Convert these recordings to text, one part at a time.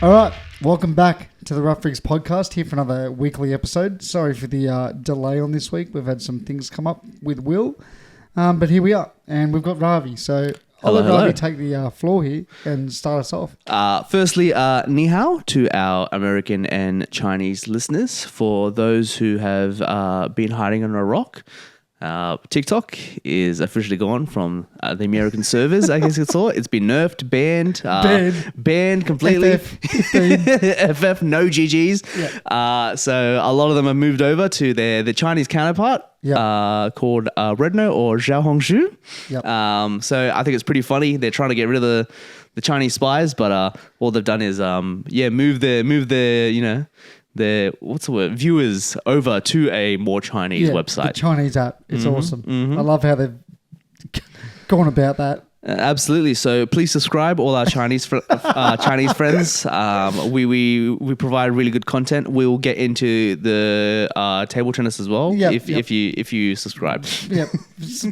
All right, welcome back to the Rough Rigs podcast, here for another weekly episode. Sorry for the delay on this week. We've had some things come up with Will, but here we are, and we've got Ravi. So I'll let Ravi take the floor here and start us off. Firstly, ni hao to our American and Chinese listeners. For those who have been hiding under a rock, TikTok is officially gone from the American servers, I guess it's all. It's been nerfed, banned completely. FF, no GGs. Yeah. So a lot of them have moved over to the Chinese counterpart called Redno or Xiaohongshu. Yep. So I think it's pretty funny. They're trying to get rid of the Chinese spies, but all they've done is move their what's the word, viewers over to a more Chinese website. The Chinese app. It's awesome. Mm-hmm. I love how they've gone about that. Absolutely. So please subscribe, all our Chinese Chinese friends. We provide really good content. We'll get into the table tennis as well. If you subscribe. Yep.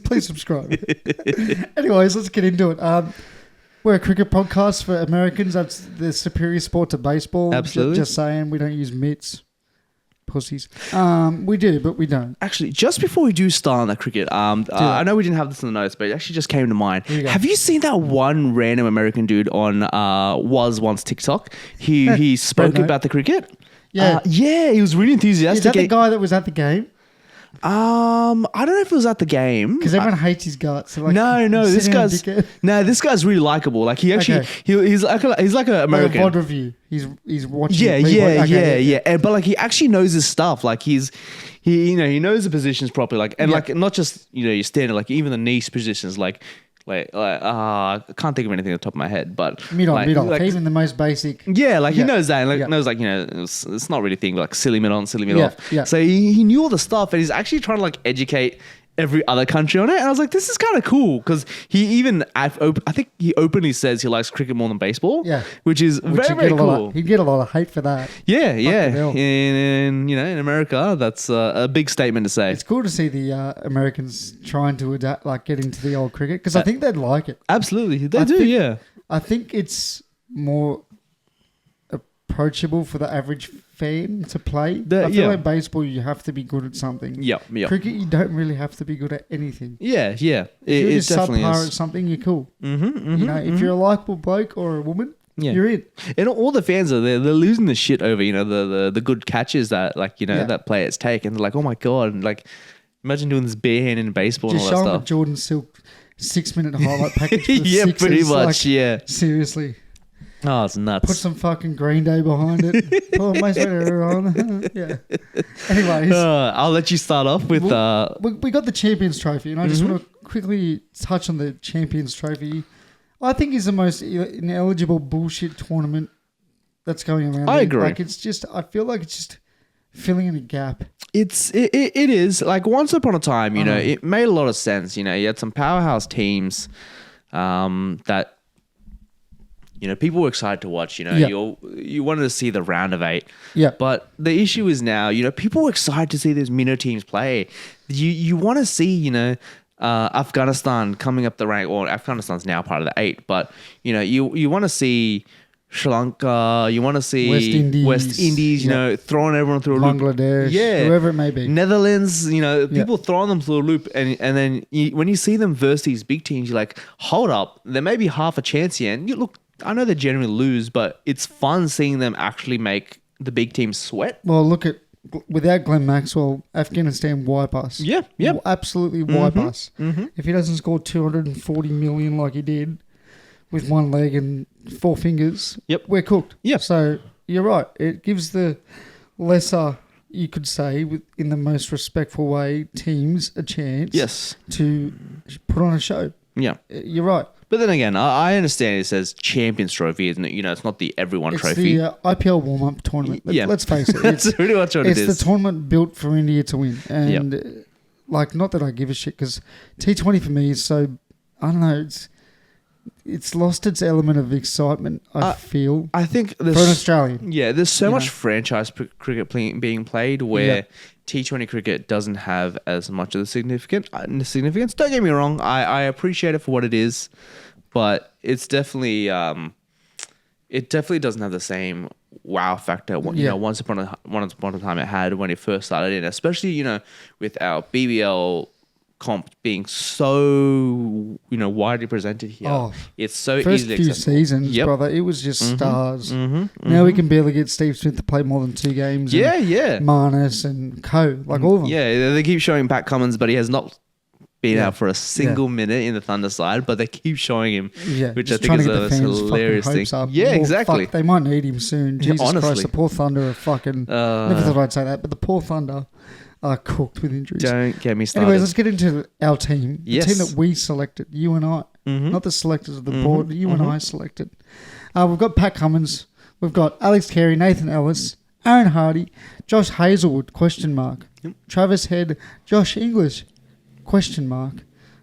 Please subscribe. Anyways, let's get into it. We're a cricket podcast for Americans. That's the superior sport to baseball. Absolutely. Just saying, we don't use mitts. Pussies. We do, but we don't. Actually, just before we do start on that cricket, I know we didn't have this in the notes, but it actually just came to mind. Have you seen that one random American dude on Was Once TikTok? He spoke about the cricket. Yeah. He was really enthusiastic. Is that the guy that was at the game? I don't know if it was at the game because everyone hates his guts. So this guy's really likable. Like he actually he's like an American. Like a VOD review. He's watching. But like he actually knows his stuff. Like he knows the positions properly. Like like not just your standard, like even the niche positions. I can't think of anything at the top of my head, but mid on. Even the most basic. Yeah, he knows that. And knows it's not really a thing, like silly mid on, silly mid off. Yeah. So he knew all the stuff, and he's actually trying to educate every other country on it. And I was like, this is kind of cool because I think he openly says he likes cricket more than baseball. Yeah, which is very, very cool. He'd get a lot of hate for that. Yeah. In America, that's a big statement to say. It's cool to see the Americans trying to adapt, get into the old cricket, because I think they'd like it. Absolutely, they do. I think it's more approachable for the average fan to play. I feel like baseball, you have to be good at something. Yeah. Cricket, you don't really have to be good at anything. Yeah. If you're just subpar at something, you're cool. If you're a likable bloke or a woman, you're in. And all the fans they're losing the shit over the good catches that that players take, and they're like, oh my god, and imagine doing this bare hand in baseball just and all that stuff. Just Jordan Silk 6-minute highlight package. For the Sixers. Pretty much. Seriously. Oh, it's nuts. Put some fucking Green Day behind it. Oh, my on. Yeah. Anyways. I'll let you start off with... We got the Champions Trophy, and I just want to quickly touch on the Champions Trophy. I think is the most ineligible bullshit tournament that's going around. I agree. I feel like it's just filling in a gap. It is. Once upon a time, it made a lot of sense. You had some powerhouse teams that... people were excited to watch. You wanted to see the round of 8. Yeah. But the issue is now, people were excited to see these minnow teams play. You want to see, Afghanistan coming up the rank, or Afghanistan's now part of the 8. But you want to see Sri Lanka. You want to see West Indies. Throwing everyone through a loop. Bangladesh. Whoever it may be. Netherlands. People throwing them through a loop, and then when you see them versus these big teams, you're like, hold up, there may be half a chance here. And you look. I know they generally lose, but it's fun seeing them actually make the big teams sweat. Well, without Glenn Maxwell, Afghanistan wipe us. Yeah. Will absolutely wipe us. Mm-hmm. If he doesn't score 240 million like he did with one leg and 4 fingers, we're cooked. Yep. So you're right. It gives the lesser, you could say, in the most respectful way, teams a chance to put on a show. Yeah. You're right. But then again, I understand it says Champions Trophy, isn't it? It's not the everyone trophy. It's the IPL warm-up tournament. Let's face it. It's pretty much what it is. It's the tournament built for India to win. And, not that I give a shit, because T20 for me is so, I don't know, it's lost its element of excitement, I feel. I think... For an Australian. Yeah, there's so much franchise cricket being played where... T20 cricket doesn't have as much of the significance. Don't get me wrong. I appreciate it for what it is, but it's definitely it definitely doesn't have the same wow factor. You know, once upon a time it had when it first started in, especially, you know, with our BBL comp being so, you know, widely presented here. Oh, it's so first easily few accessible. seasons, brother, it was just stars. Now we can barely get Steve Smith to play more than 2 games. Yeah. Manus and Co. Like all of them. Yeah, they keep showing Pat Cummins, but he has not been out for a single minute in the Thunder side, but they keep showing him, which I think is a hilarious thing. Yeah, exactly. Fuck, they might need him soon. Jesus honestly. Christ, the poor Thunder are fucking... never thought I'd say that, but the poor Thunder are cooked with injuries. Don't get me started. Anyways, let's get into our team. The Yes. team that we selected, you and I. Not the selectors of the board, you and I selected. We've got Pat Cummins. We've got Alex Carey, Nathan Ellis, Aaron Hardy, Josh Hazelwood, ? Travis Head, Josh English, ?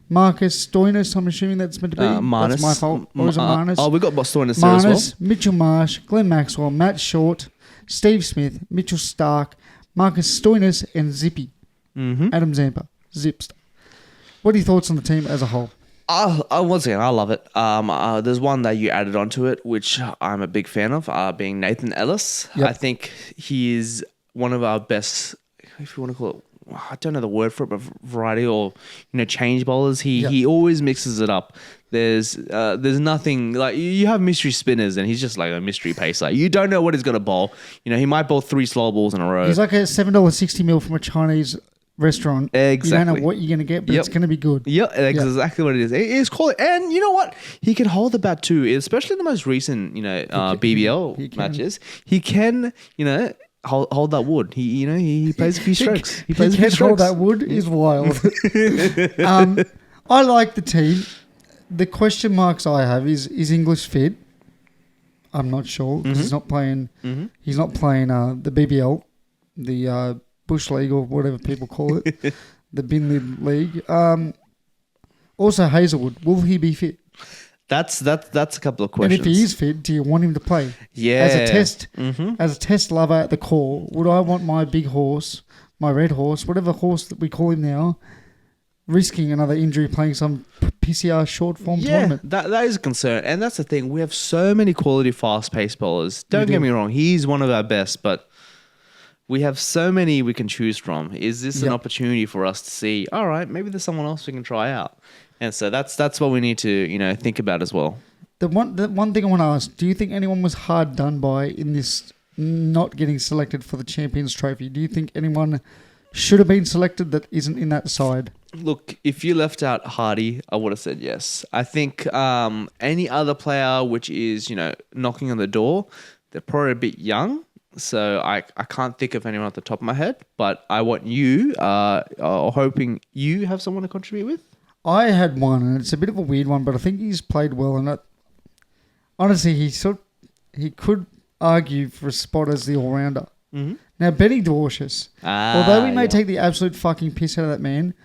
Marcus Stoinis, I'm assuming that's meant to be. Marnus. That's my fault. Or is it Marnus? Oh, we got Stoinis there as well. Marnus, Mitchell Marsh, Glenn Maxwell, Matt Short, Steve Smith, Mitchell Stark, Marcus Stoinis, and Zippy. Adam Zampa. Zips. What are your thoughts on the team as a whole? Once again, I love it. There's one that you added onto it, which I'm a big fan of, being Nathan Ellis. Yep. I think he is one of our best, if you want to call it, I don't know the word for it, but variety or, you know, change bowlers. He always mixes it up. There's nothing like you have mystery spinners and he's just like a mystery pacer. You don't know what he's gonna bowl. You know, he might bowl 3 slow balls in a row. He's like a $7.60 meal from a Chinese restaurant. Exactly. You don't know what you're going to get, but it's going to be good. Yeah, that's exactly what it is. It is quality. And you know what? He can hold the bat too, especially in the most recent, you know, BBL matches. He can, you know, hold that wood. He plays a few strokes. He can hold that wood is wild. I like the team. The question marks I have is English fit? I'm not sure because he's not playing. He's not playing the BBL, the Bush League or whatever people call it, the Bin League. Also Hazelwood, will he be fit? That's a couple of questions. And if he is fit, do you want him to play? Yeah. As a test lover at the core, would I want my big horse, my red horse, whatever horse that we call him now, risking another injury playing some PCR short form tournament? That is a concern. And that's the thing. We have so many quality fast-paced bowlers. Don't get me wrong. He's one of our best, but we have so many we can choose from. Is this an opportunity for us to see, all right, maybe there's someone else we can try out? And so that's what we need to, you know, think about as well. The one thing I want to ask, do you think anyone was hard done by in this not getting selected for the Champions Trophy? Do you think anyone should have been selected that isn't in that side? Look, if you left out Hardy, I would have said yes. I think any other player which is, you know, knocking on the door, they're probably a bit young. So I can't think of anyone off the top of my head, but I want you, hoping you have someone to contribute with. I had one, and it's a bit of a weird one, but I think he's played well. And honestly, he could argue for a spot as the all-rounder. Now, Benny Dwarshuis, although we may take the absolute fucking piss out of that man,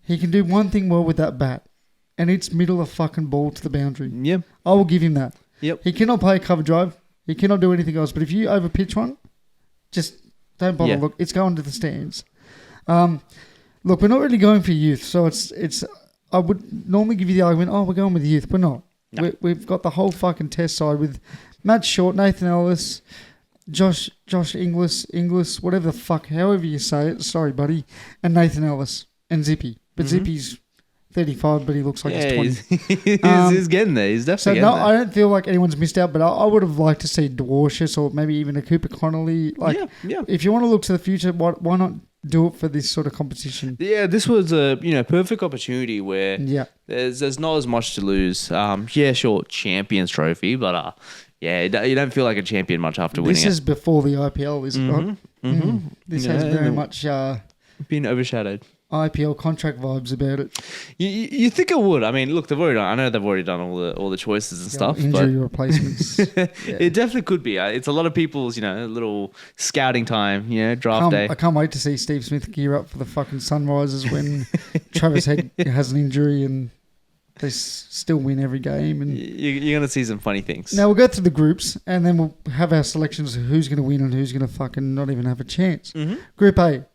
he can do one thing well with that bat, and it's middle a fucking ball to the boundary. Yep. I will give him that. Yep. He cannot play a cover drive. He cannot do anything else. But if you over pitch one, just don't bother. Look, it's going to the stands. Look, we're not really going for youth, so it's. I would normally give you the argument, we're going with youth. We're not. No. We've got the whole fucking test side with Matt Short, Nathan Ellis, Josh Inglis, whatever the fuck, however you say it. Sorry, buddy. And Nathan Ellis and Zippy. But Zippy's 35, but he looks like he's 20. He's getting there. He's definitely getting there. I don't feel like anyone's missed out, but I would have liked to see Dwarshuis or maybe even a Cooper Connolly. If you want to look to the future, why not do it for this sort of competition? Yeah, this was a perfect opportunity where there's not as much to lose. Sure, Champions Trophy, but you don't feel like a champion much after winning it. This is before the IPL, is it not? This has very much been overshadowed. IPL contract vibes about it. You think it would? I mean, look, I know they've already done all the choices and stuff. Injury replacements. It definitely could be. It's a lot of people's, little scouting time, draft day. I can't wait to see Steve Smith gear up for the fucking Sunrisers when Travis Head has an injury and they still win every game. And you're going to see some funny things. Now, we'll go through the groups and then we'll have our selections of who's going to win and who's going to fucking not even have a chance. Group A.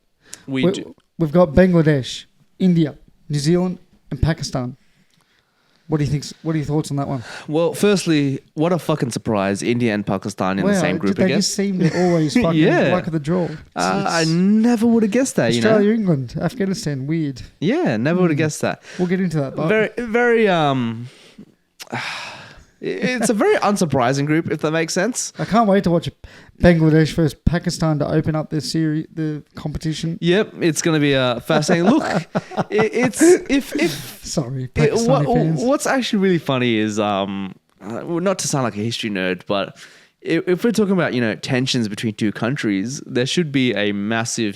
We've got Bangladesh, India, New Zealand, and Pakistan. What do you think? What are your thoughts on that one? Well, firstly, what a fucking surprise. India and Pakistan in the same group they again. just seem to always fucking Yeah. luck of the draw. I never would have guessed that, Australia, England, Afghanistan, weird. Yeah, never would have guessed that. We'll get into that. But Very, it's a very unsurprising group, if that makes sense. I can't wait to watch Bangladesh versus Pakistan to open up this series, the competition. Yep, it's going to be fascinating. Look, Sorry, Pakistani fans. What's actually really funny is not to sound like a history nerd, but if we're talking about tensions between two countries, there should be a massive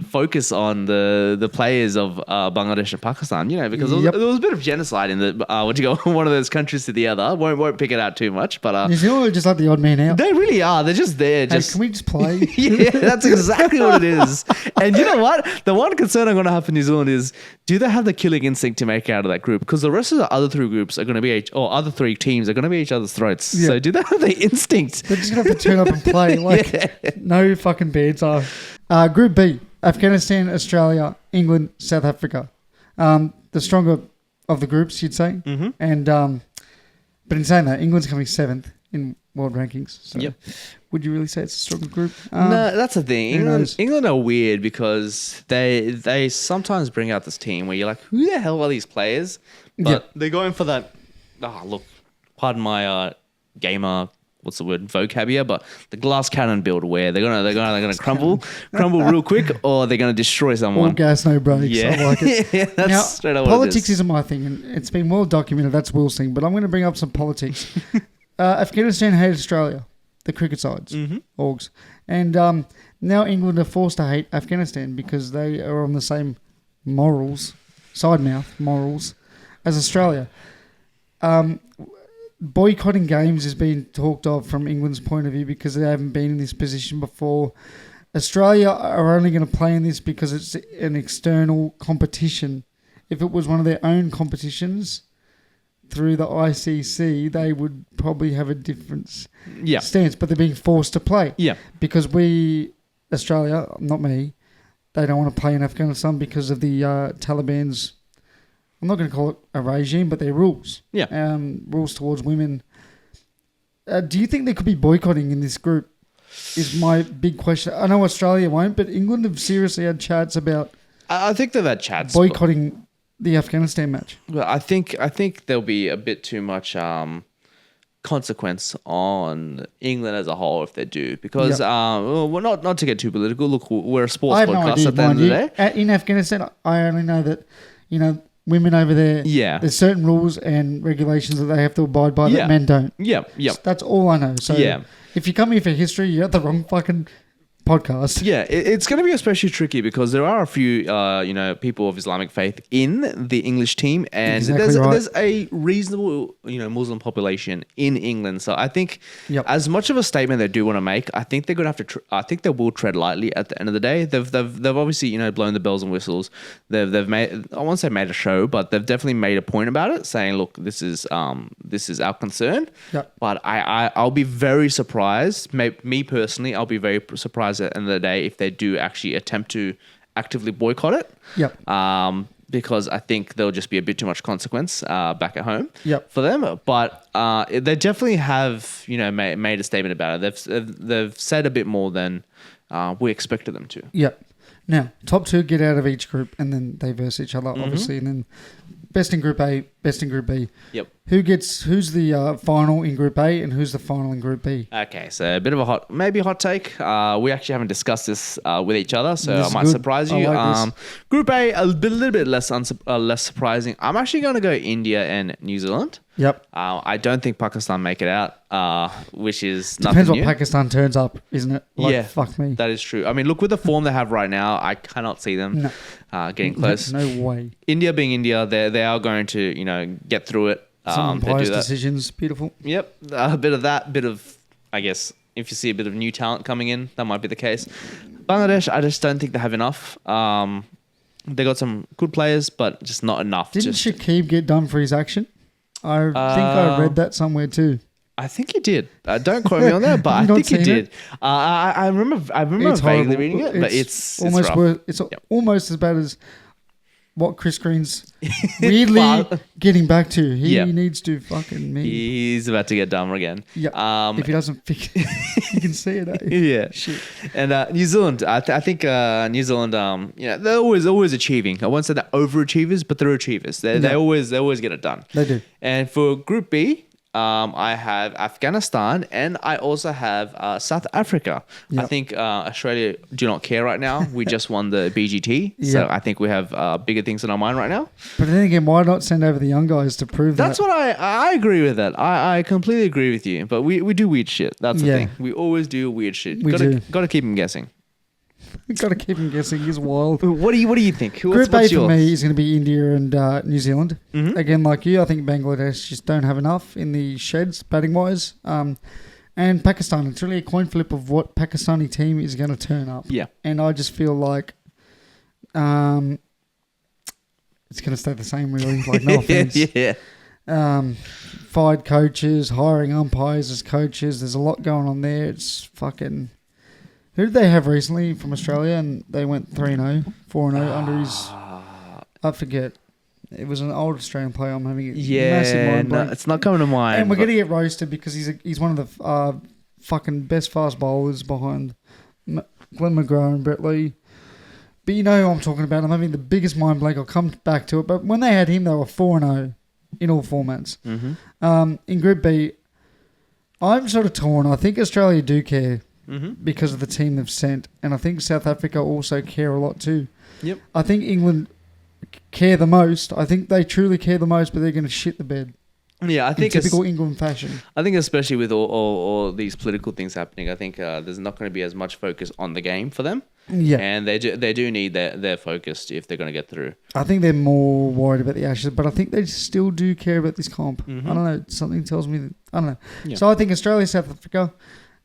focus on the players of Bangladesh and Pakistan, because there was a bit of genocide in the one of those countries to the other. Won't pick it out too much, but New Zealand are just like the odd man out. They really are. They're just there. Hey, can we just play? Yeah, that's exactly what it is. And you know what? The one concern I'm going to have for New Zealand is, do they have the killing instinct to make it out of that group? Because the rest of the other three groups are going to be, or other three teams are going to be each other's throats. Yeah. So do they have the instinct? They're just going to have to turn up and play. No fucking bands are. Group B, Afghanistan, Australia, England, South Africa. The stronger of the groups, you'd say. Mm-hmm. And but in saying that, England's coming 7th in world rankings. So would you really say it's a stronger group? No, that's the thing. England are weird because they sometimes bring out this team where you're like, who the hell are these players? But they're going for that. Look, pardon my gamer. What's the word? Vocabulary, but the glass cannon build where they're gonna crumble real quick, or they're gonna destroy someone. All gas, no brakes. Yeah, I like it. Yeah, that's now, straight up politics what it is. isn't my thing, and it's been well documented. That's Will's thing, but I'm going to bring up some politics. Afghanistan hate Australia, the cricket sides, orgs, and now England are forced to hate Afghanistan because they are on the same side mouth morals as Australia. Boycotting games is being talked of from England's point of view because they haven't been in this position before. Australia are only going to play in this because it's an external competition. If it was one of their own competitions through the ICC, they would probably have a different stance, but they're being forced to play. Yeah. Because Australia, not me, they don't want to play in Afghanistan because of the Taliban's, I'm not going to call it a regime, but their rules. Yeah. Rules towards women. Do you think there could be boycotting in this group? Is my big question. I know Australia won't, but England have seriously had chats about. I think they've had chats boycotting the Afghanistan match. Well, I think there'll be a bit too much consequence on England as a whole if they do, because we're not to get too political. Look, we're a sports podcast at the end of the day. In Afghanistan, I only know that women over there. Yeah. There's certain rules and regulations that they have to abide by that men don't. Yeah. That's all I know. So if you come here for history, you're at the wrong fucking podcast. Yeah, it's going to be especially tricky because there are a few, people of Islamic faith in the English team, and there's a reasonable, Muslim population in England. So I think, as much of a statement they do want to make, I think they're going to have to. I think they will tread lightly at the end of the day. They've obviously blown the bells and whistles. They've made, I won't say made a show, but they've definitely made a point about it, saying, look, this is our concern. Yep. But I'll be very surprised. Me personally, I'll be very surprised at the end of the day if they do actually attempt to actively boycott it. Yep. Because I think there'll just be a bit too much consequence back at home for them. But they definitely have made a statement about it. They've said a bit more than we expected them to. Yep. Now, top two get out of each group, and then they verse each other, obviously, and then best in Group A, best in Group B. Yep. Who's the final in Group A, and who's the final in Group B? Okay, so a bit of a hot take. We actually haven't discussed this with each other, so I might surprise you. Like Group A, a little bit less surprising. I'm actually going to go India and New Zealand. Yep. I don't think Pakistan make it out, which is depends nothing what Pakistan turns up, isn't it? Fuck me. That is true. I mean, look, with the form they have right now, I cannot see them getting close. No way. India being India, they are going to get through it. Some biased decisions, beautiful. Yep, a bit of that, I guess, if you see a bit of new talent coming in, that might be the case. Bangladesh, I just don't think they have enough. They got some good players, but just not enough. Didn't Shakib get done for his action? I think I read that somewhere too. I think he did. Don't quote me on that, but I think he did. I remember vaguely reading it, but it's almost rough. worse. It's almost as bad as what Chris Green's weirdly But- getting back to. He Yeah. needs to fucking me. He's about to get dumber again. Yeah. If he doesn't fix it, you can see it. Eh? Yeah. Shit. And New Zealand, I think New Zealand, they're always achieving. I won't say they're overachievers, but they're achievers. They always get it done. They do. And for Group B, I have Afghanistan and I also have South Africa. Yep. I think Australia do not care right now. We just won the BGT. So Yep. I think we have bigger things on our mind right now. But then again, why not send over the young guys to prove That's that? what I agree with that. I completely agree with you. But we do weird shit. That's the Yeah. thing. We always do weird shit. We do. Gotta keep them guessing. Got to keep him guessing. He's wild. What do you think? Group A for me is going to be India and New Zealand. Mhm. Again, like you, I think Bangladesh just don't have enough in the sheds batting wise. And Pakistan, it's really a coin flip of what Pakistani team is going to turn up. Yeah. And I just feel like it's going to stay the same, really. Like, no offense. Yeah. Fired coaches, hiring umpires as coaches. There's a lot going on there. It's fucking. Who did they have recently from Australia? And they went 3-0, 4-0 under his. I forget. It was an old Australian player. I'm having a massive Yeah, mind no, blank. it's not coming to mind. And we're but- going to get roasted because he's one of the fucking best fast bowlers behind Glenn McGrath and Brett Lee. But you know who I'm talking about. I'm having the biggest mind blank. I'll come back to it. But when they had him, they were 4-0 in all formats. Mhm. In Group B, I'm sort of torn. I think Australia do care Mhm. because of the team they've sent. And I think South Africa also care a lot too. Yep. I think England care the most. I think they truly care the most, but they're going to shit the bed. Yeah, I In think typical England fashion. I think especially with all these political things happening, I think there's not going to be as much focus on the game for them. Yeah. And they do need their focus if they're going to get through. I think they're more worried about the Ashes, but I think they still do care about this comp. Mhm. I don't know. Something tells me that. I don't know. Yeah. So I think Australia, South Africa,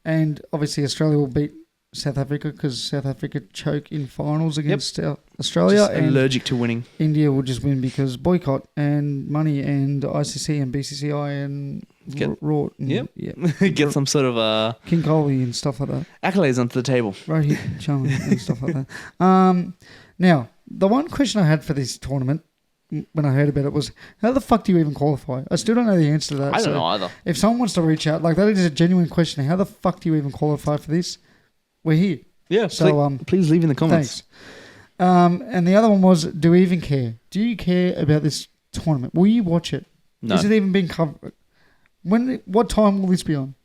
and obviously Australia will beat South Africa because South Africa choke in finals against Australia, Just and allergic to winning. India will just win because boycott and money and ICC and BCCI and Get- Rort. And, Yep. Yeah. Get some sort of King Coley and stuff like that. accolades onto the table. Rohit Sharma and stuff like that. Now, the one question I had for this tournament when I heard about it was, how the fuck do you even qualify? I still don't know the answer to that. I so don't know either. If someone wants to reach out, like that is a genuine question. How the fuck do you even qualify for this? We're here. Yeah. So, please leave in the comments. Thanks. And the other one was, do we even care? Do you care about this tournament? Will you watch it? No. Is it even being covered? What time will this be on?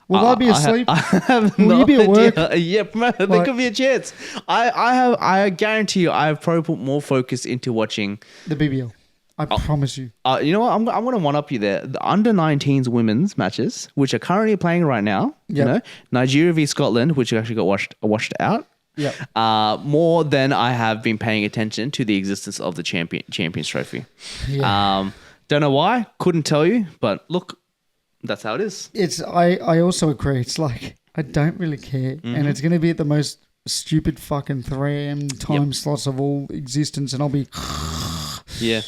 Will I be asleep? I have Will no you be at work? idea. Yeah, man, there Like- could be a chance. I guarantee you, I have probably put more focus into watching. The BBL. I promise you. You know what? I'm going to one up you there. The under 19s women's matches, which are currently playing right now. Yep. You know, Nigeria v Scotland, which actually got washed out. Yeah. More than I have been paying attention to the existence of the Champions Trophy. Yeah. Don't know why. Couldn't tell you. But look, that's how it is. I also agree. It's like, I don't really care. Mm-hmm. And it's going to be at the most stupid fucking 3 a.m. time slots of all existence. And I'll be Yeah.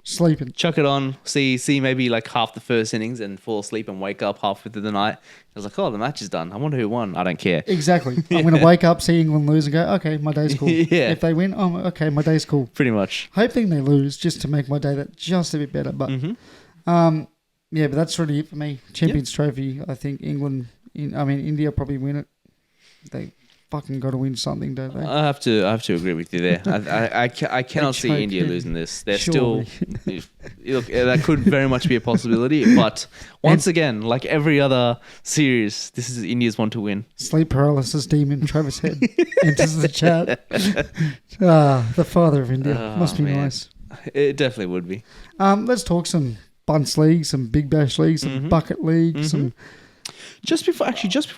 sleeping. Chuck it on, see maybe like half the first innings and fall asleep and wake up halfway through the night. I was like, oh, the match is done. I wonder who won. I don't care. Exactly. I'm going to wake up, see England lose and go, okay, my day's cool. Yeah. If they win, oh, okay, my day's cool. Pretty much. Hoping they lose just to make my day that just a bit better. But yeah, but that's really it for me. Champions Trophy. I think India probably win it. They fucking got to win something, don't they? I have to agree with you there. I cannot see choke, India yeah. losing this. They're Surely. still look, that could very much be a possibility. But once again, like every other series, this is India's one to win. Sleep paralysis demon Travis Head enters the chat. The father of India. Oh, Must be man. nice. It definitely would be. Let's talk some bunts league, some big bash league, some bucket league, some. Just before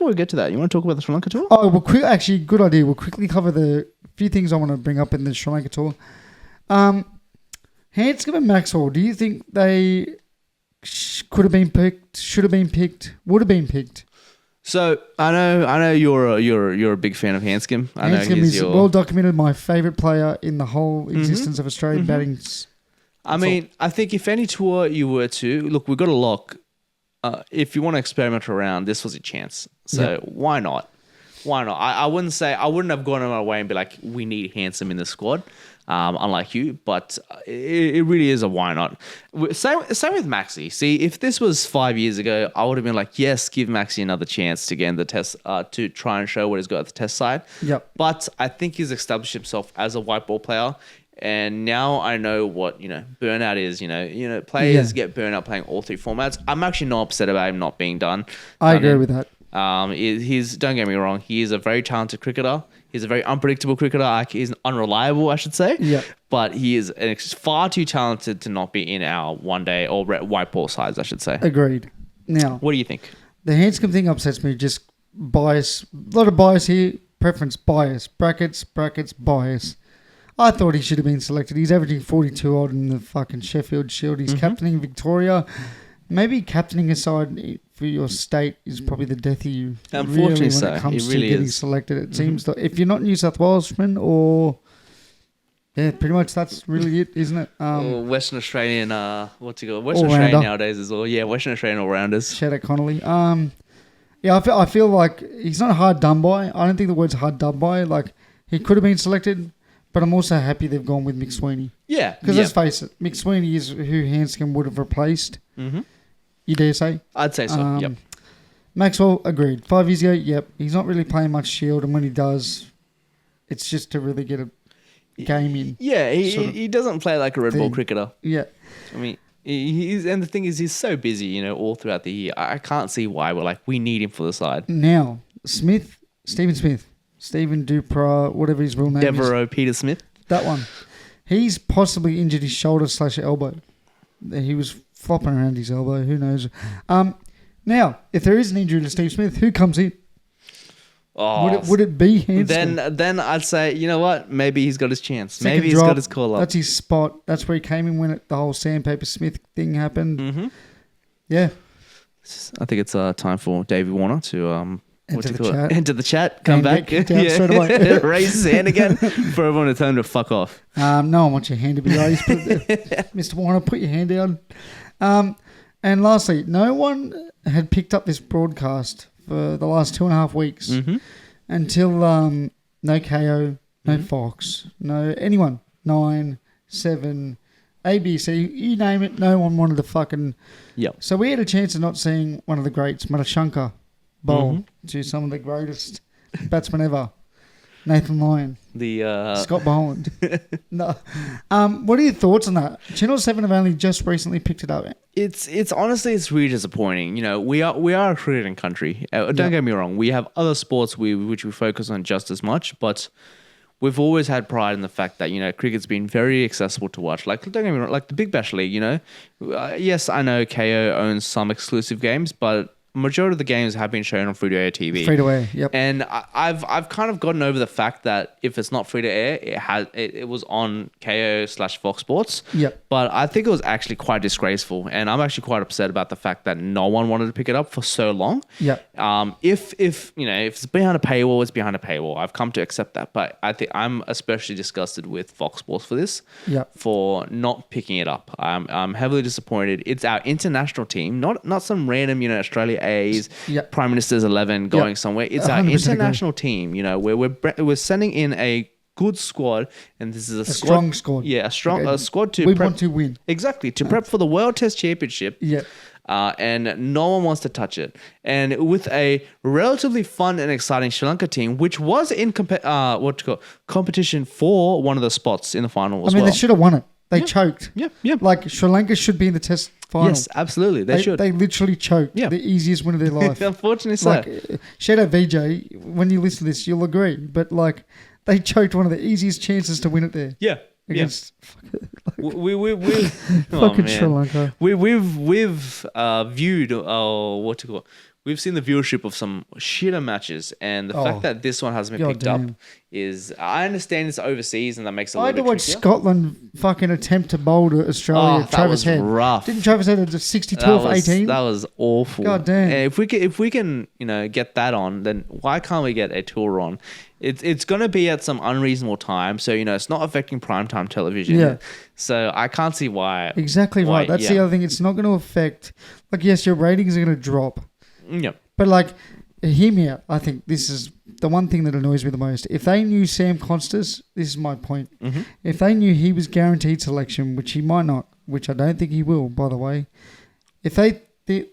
we get to that, you want to talk about the Sri Lanka tour? Oh, actually, good idea. We'll quickly cover the few things I want to bring up in the Sri Lanka tour. Hanscom and Maxwell, do you think they could have been picked, should have been picked, would have been picked? So I know you're a big fan of Hanscom. I know Hanscom he's is your. well documented, my favourite player in the whole existence of Australian batting. I mean, I think if any tour you were to look, we've got a lock. If you want to experiment around, this was a chance. So why not? Why not? I wouldn't have gone on my way and be like, we need Handsome in the squad. unlike you. But it really is a why not. Same with Maxi. See, if this was 5 years ago, I would have been like, yes, give Maxi another chance to get in the test, to try and show what he's got at the test side. Yep. But I think he's established himself as a white ball player. And now I know what, burnout is. Players get burnout playing all three formats. I'm actually not upset about him not being done. I agree with that. Don't get me wrong. He is a very talented cricketer. He's a very unpredictable cricketer. He's unreliable, I should say. Yeah. But he is far too talented to not be in our one day or white ball sides, I should say. Agreed. Now, what do you think? The Hanscom thing upsets me. Just bias. A lot of bias here. Preference bias. Brackets, bias. I thought he should have been selected. He's averaging 42 odd in the fucking Sheffield Shield. He's captaining Victoria. Maybe captaining a side for your state is probably the death of you. Unfortunately, really, when it comes to getting selected. It seems that if you're not New South Welshman or... Yeah, pretty much that's really it, isn't it? Or Western Australian, Western Australian nowadays as well. Yeah, Western Australian all-rounders. Shout out Connolly. Yeah, I feel like he's not hard done by. I don't think the word's hard done by. Like, he could have been selected... But I'm also happy they've gone with Mick Sweeney. Yeah. Because let's face it, Mick Sweeney is who Hanscom would have replaced. Mm-hmm. You dare say? I'd say so, yep. Maxwell, agreed. 5 years ago, yep. He's not really playing much Shield, and when he does, it's just to really get a game in. Yeah, he doesn't play like a red ball cricketer. Yeah. I mean, and the thing is, he's so busy, all throughout the year. I can't see why we're like, we need him for the side. Now, Stephen Smith. Stephen Dupra, whatever his real name is. Devereaux Peter Smith. That one. He's possibly injured his shoulder/elbow. He was flopping around his elbow. Who knows? Now, if there is an injury to Steve Smith, who comes in? Oh, would it be Hanscom? Then I'd say, you know what? Maybe he's got his chance. Maybe he's got his call up. That's his spot. That's where he came in when the whole Sandpaper Smith thing happened. Mm-hmm. Yeah. I think it's time for Davey Warner to... Enter the chat. Come back. Straight away. Raise his hand again for everyone to tell him to fuck off. No one wants your hand to be raised. Mr. Warner, put your hand down. And lastly, no one had picked up this broadcast for the last 2.5 weeks until no KO, no Fox, no anyone. 9, 7, ABC, you name it, no one wanted to fucking... Yep. So we had a chance of not seeing one of the greats, Madashankar, bowl to some of the greatest batsmen ever. Nathan Lyon. Scott Boland. No. What are your thoughts on that? Channel 7 have only just recently picked it up. It's honestly, it's really disappointing. We are a cricketing country. Don't get me wrong. We have other sports which we focus on just as much, but we've always had pride in the fact that, cricket's been very accessible to watch. Like, don't get me wrong, like the Big Bash League, yes, I know KO owns some exclusive games, but majority of the games have been shown on free to air TV. Free to air, yep. And I've kind of gotten over the fact that if it's not free to air, it was on KO/Fox Sports. Yep. But I think it was actually quite disgraceful, and I'm actually quite upset about the fact that no one wanted to pick it up for so long. Yep. If it's behind a paywall, it's behind a paywall. I've come to accept that, but I think I'm especially disgusted with Fox Sports for this. Yep. For not picking it up. I'm heavily disappointed. It's our international team, not some random Australia A's, Prime Minister's 11 going somewhere. It's our international team, where we're sending in a good squad, and this is a strong squad. Yeah, a squad to we want to win. Exactly, to prep for the World Test Championship. Yeah. And no one wants to touch it. And with a relatively fun and exciting Sri Lanka team, which was in competition for one of the spots in the final as well. They should have won it. They choked. Yeah. Like, Sri Lanka should be in the test final. Yes, absolutely. They should. They literally choked. Yeah. The easiest win of their life. Unfortunately so. Like, shout out VJ. When you listen to this, you'll agree. But, like, they choked one of the easiest chances to win it there. Yeah. Against we fucking Sri Lanka. We've viewed we've seen the viewership of some shitter matches, and the fact that this one hasn't been picked up is, I understand it's overseas and that makes it a little bit I had to watch Scotland fucking attempt to bowl to Australia. Travis Head. Rough. Didn't Travis Head have 62 off 18? That was awful. God damn. And if we can get that on, then why can't we get a tour on? It's going to be at some unreasonable time, so it's not affecting primetime television. Yeah. So I can't see why. Exactly right. That's the other thing. It's not going to affect. Like, yes, your ratings are going to drop. Yeah. But like, hear me out. I think this is the one thing that annoys me the most. If they knew Sam Constas, this is my point. Mm-hmm. If they knew he was guaranteed selection, which he might not, which I don't think he will, by the way. If they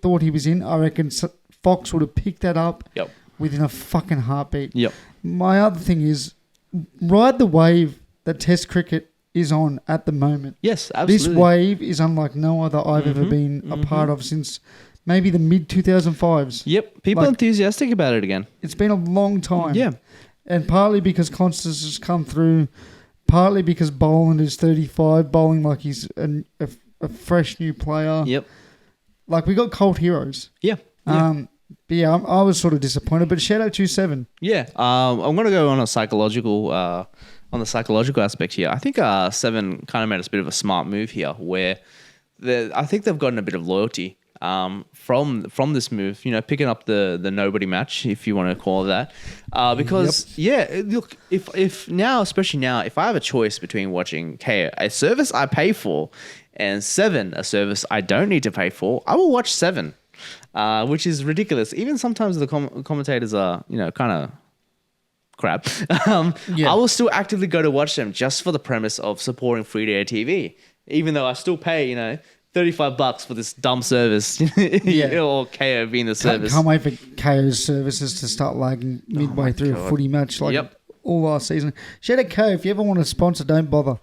thought he was in, I reckon Fox would have picked that up within a fucking heartbeat. Yep. My other thing is, ride the wave that Test cricket is on at the moment. Yes, absolutely. This wave is unlike no other I've ever been a part of since maybe the mid-2005s. Yep, people are enthusiastic about it again. It's been a long time. Yeah. And partly because Constance has come through, partly because Boland is 35, bowling like he's a fresh new player. Yep. Like, we got cult heroes. Yeah. But yeah, I was sort of disappointed, but shout out to 7. Yeah. I'm going to go on a psychological... on the psychological aspect here, I think 7 kind of made us a bit of a smart move here, where I think they've gotten a bit of loyalty from this move. You know, picking up the nobody match, if you want to call it that, because look, if now, especially now, if I have a choice between watching KO, a service I pay for, and 7, a service I don't need to pay for, I will watch 7, which is ridiculous. Even sometimes the commentators are, you know, kind of crap. I will still actively go to watch them just for the premise of supporting free-to-air TV, even though I still pay, you know, $35 for this dumb service, or KO being the service. Can't wait for KO's services to start lagging midway through a footy match like all last season. Shout out KO, if you ever want to sponsor, don't bother.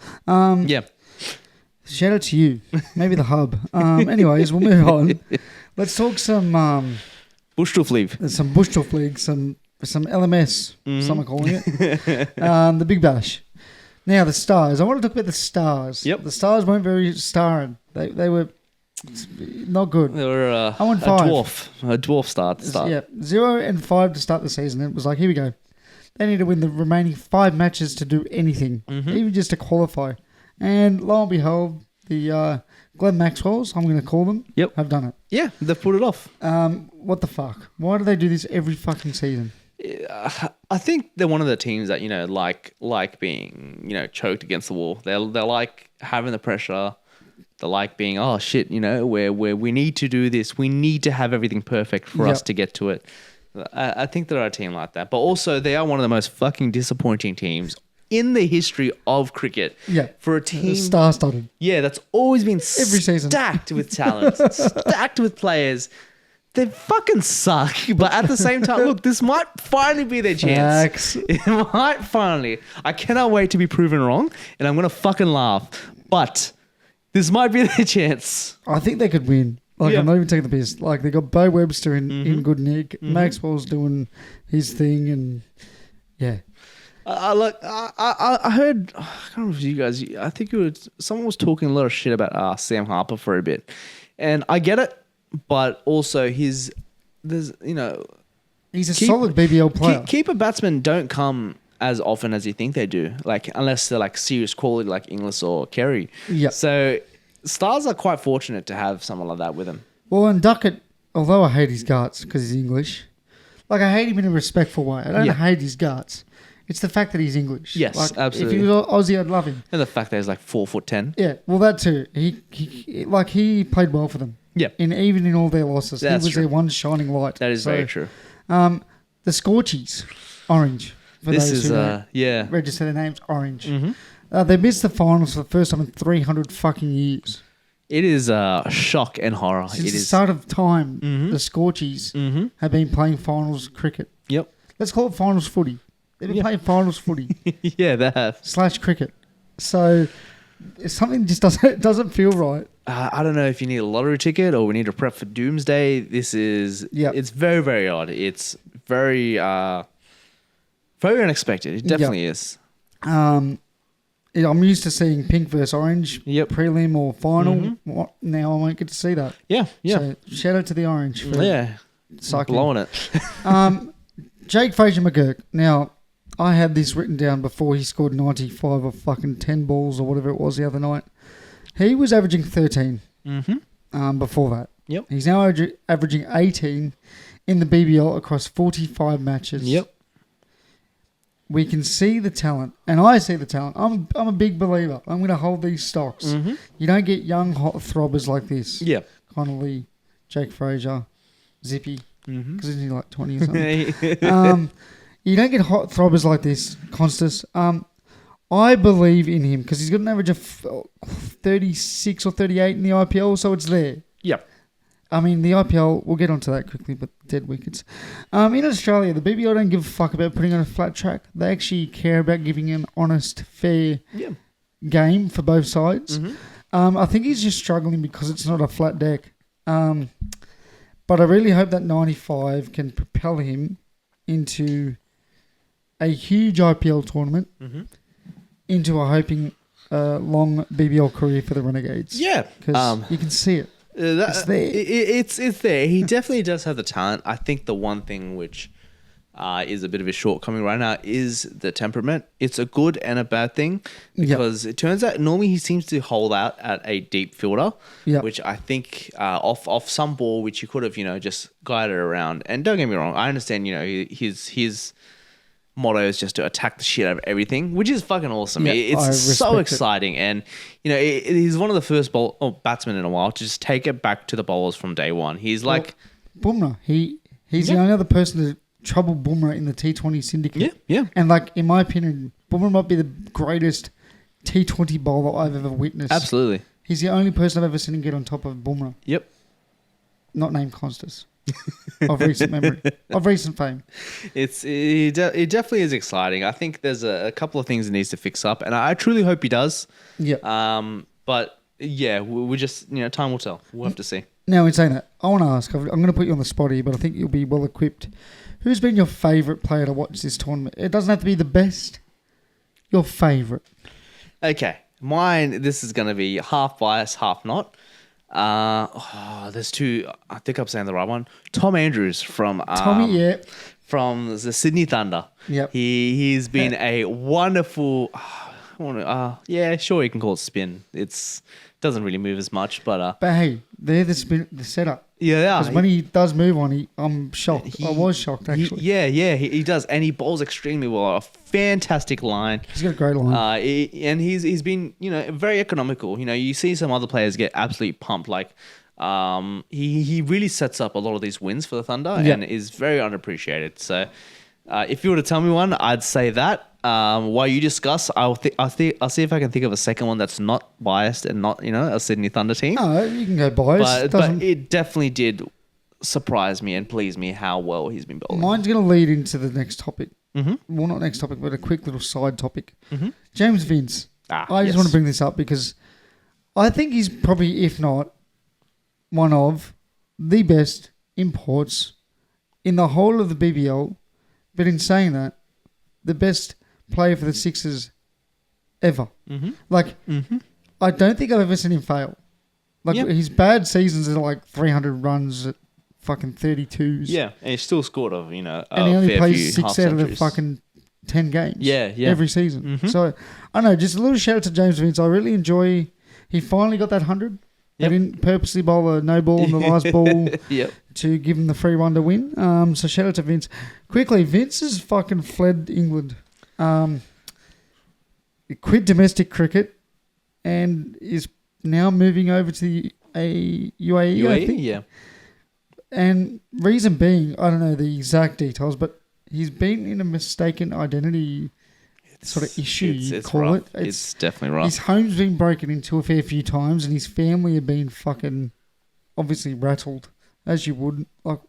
Shout out to you, maybe the hub. Anyways, we'll move on. Let's talk some Bushtuff League. Some Bushtuff League, some LMS, some are calling it. The Big Bash. Now, the Stars. I want to talk about the Stars. Yep. The Stars weren't very starring. They were not good. They were a dwarf start. Yeah, 0-5 to start the season. It was like, here we go. They need to win the remaining 5 matches to do anything, even just to qualify. And lo and behold, the Glenn Maxwells, I'm going to call them, have done it. Yeah, they've put it off. What the fuck? Why do they do this every fucking season? I think they're one of the teams that, you know, like being, you know, choked against the wall. They like having the pressure. They like being, oh shit, you know, where we need to do this. We need to have everything perfect for us to get to it. I think they're a team like that. But also, they are one of the most fucking disappointing teams in the history of cricket. Yeah. For a team... Star-studded. Yeah, that's always been every season. Stacked with talent, stacked with players. They fucking suck. But at the same time, look, this might finally be their chance. It might finally. I cannot wait to be proven wrong, and I'm going to fucking laugh. But this might be their chance. I think they could win. Like, I'm not even taking the piss. Like, they got Bo Webster in good nick. Maxwell's doing his thing, and yeah. I heard, I can't remember if you guys, I think someone was talking a lot of shit about Sam Harper for a bit. And I get it, but also he's a solid BBL player. Keeper batsmen don't come as often as you think they do, like unless they're like serious quality like Inglis or Kerry. Yeah. So Stars are quite fortunate to have someone like that with them. Well, and Duckett, although I hate his guts because he's English, like I hate him in a respectful way. I don't hate his guts. It's the fact that he's English. Yes, like, absolutely. If he was Aussie, I'd love him. And the fact that he's like 4'10". Yeah, well, that too. He played well for them. Yeah. Even in all their losses. That's he was true. their one shining light. That is very true. The Scorchies, orange. For this those is, who register their names, orange. They missed the finals for the first time in 300 fucking years. It is shock and horror. Since the start of time, the Scorchies have been playing finals cricket. Yep. Let's call it finals footy. They've been playing finals footy. Yeah, they have. / cricket. So something just doesn't feel right. I don't know if you need a lottery ticket or we need to prep for doomsday. This is... It's very, very odd. It's very... very unexpected. It definitely is. I'm used to seeing pink versus orange prelim or final. Now I won't get to see that. Yeah. So shout out to the orange for sucking. Blowing it. Jake Fraser McGurk. Now, I had this written down before he scored 95 or fucking 10 balls or whatever it was the other night. He was averaging 13 before that. Yep. He's now averaging 18 in the BBL across 45 matches. Yep. We can see the talent, and I see the talent. I'm a big believer. I'm going to hold these stocks. You don't get young hot throbbers like this. Yep. Connolly, Jake Fraser, Zippy. because isn't he like 20 or something? You don't get hot throbbers like this, Constas. I believe in him because he's got an average of 36 or 38 in the IPL, so it's there. Yep. I mean, the IPL, we'll get onto that quickly, but dead wickets. In Australia, the BBL don't give a fuck about putting on a flat track. They actually care about giving an honest, fair game for both sides. I think he's just struggling because it's not a flat deck. But I really hope that 95 can propel him into a huge IPL tournament, into a hoping long BBL career for the Renegades. Yeah. Because you can see it. It's there. It's there. He definitely does have the talent. I think the one thing which is a bit of a shortcoming right now is the temperament. It's a good and a bad thing because it turns out normally he seems to hold out at a deep fielder, which I think off some ball which he could have just guided around. And don't get me wrong, I understand his motto is just to attack the shit out of everything, which is fucking awesome. It's so exciting, and he's one of the first batsmen in a while to just take it back to the bowlers from day one. He's like Bumrah. He's the only other person to trouble Bumrah in the T20 syndicate. Yeah. And in my opinion, Bumrah might be the greatest T20 bowler I've ever witnessed. Absolutely. He's the only person I've ever seen get on top of Bumrah. Yep. Not named Constas. Of recent memory, of recent fame. It definitely is exciting. I think there's a couple of things he needs to fix up, and I truly hope he does. Yeah. But yeah, we just time will tell. We'll have to see. Now, in saying that, I want to ask. I'm going to put you on the spot here, but I think you'll be well equipped. Who's been your favourite player to watch this tournament? It doesn't have to be the best. Your favourite. Okay, mine. This is going to be half biased, half not. There's two. I think I'm saying the right one. Tom Andrews from from the Sydney Thunder. Yep. He's been a wonderful. Yeah, sure you can call it spin. It's doesn't really move as much, but hey, they're the setup. Yeah. Because when he does move on, I'm shocked. I was shocked actually. He does, and he bowls extremely well. A fantastic line. He's got a great line. And he's been very economical. You see some other players get absolutely pumped. Like he really sets up a lot of these wins for the Thunder, and is very unappreciated. So if you were to tell me one, I'd say that. While you discuss, I'll see if I can think of a second one that's not biased and not a Sydney Thunder team. No, you can go biased. But it definitely did surprise me and please me how well he's been bowling. Mine's going to lead into the next topic. Mm-hmm. Well, not next topic, but a quick little side topic. Mm-hmm. James Vince. I just want to bring this up because I think he's probably, if not, one of the best imports in the whole of the BBL. But in saying that, the best player for the Sixers ever. Mm-hmm. I don't think I've ever seen him fail. His bad seasons are like 300 runs at fucking 32s. Yeah, and he still scored and he only plays 6 out of the fucking 10 games. Yeah. Every season. Mm-hmm. So, I don't know, just a little shout out to James Vince. I really enjoy... He finally got that 100. They didn't purposely bowl a no ball in the last ball to give him the free one to win. So shout out to Vince. Quickly, Vince has fucking fled England. He quit domestic cricket and is now moving over to the UAE, I think. Yeah. And reason being, I don't know the exact details, but he's been in a mistaken identity sort of issue, you call rough. it. It's definitely rough. His home's been broken into a fair few times and his family have been fucking obviously rattled, as you would. Like,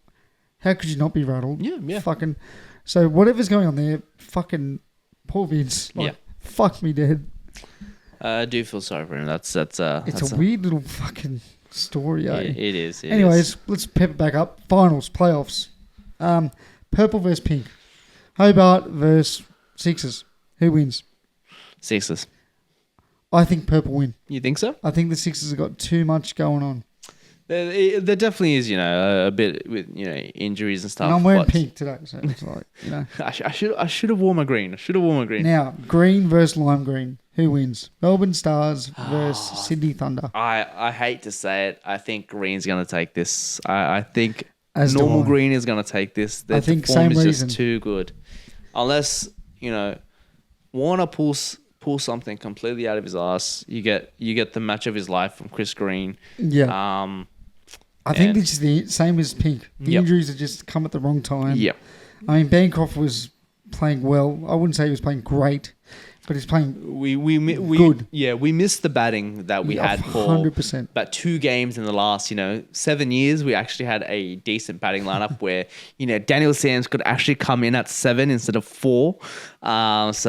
how could you not be rattled? Yeah. Fucking. So whatever's going on there, fucking poor Vince. Fuck me dead. I do feel sorry for him. It's a weird little fucking story, eh? It is. Anyways, let's pep it back up. Finals, playoffs. Purple versus pink. Hobart versus Sixers. Who wins? Sixers. I think purple win. You think so? I think the Sixers have got too much going on. There definitely is, a bit with injuries and stuff. And I'm wearing pink today, so it's like I should have worn my green. Now, green versus lime green. Who wins? Melbourne Stars versus Sydney Thunder. I hate to say it. I think green's going to take this. I think As normal green is going to take this. I think the form same is reason. Just too good, unless Warner pulls something completely out of his ass. You get the match of his life from Chris Green. Yeah. I think this is the same as Pink. The injuries have just come at the wrong time. Yep. I mean, Bancroft was playing well. I wouldn't say he was playing great, but he's playing good. Yeah, we missed the batting that we had for 100%. about 2 games in the last, 7 years. We actually had a decent batting lineup where, Daniel Sands could actually come in at 7 instead of 4. There's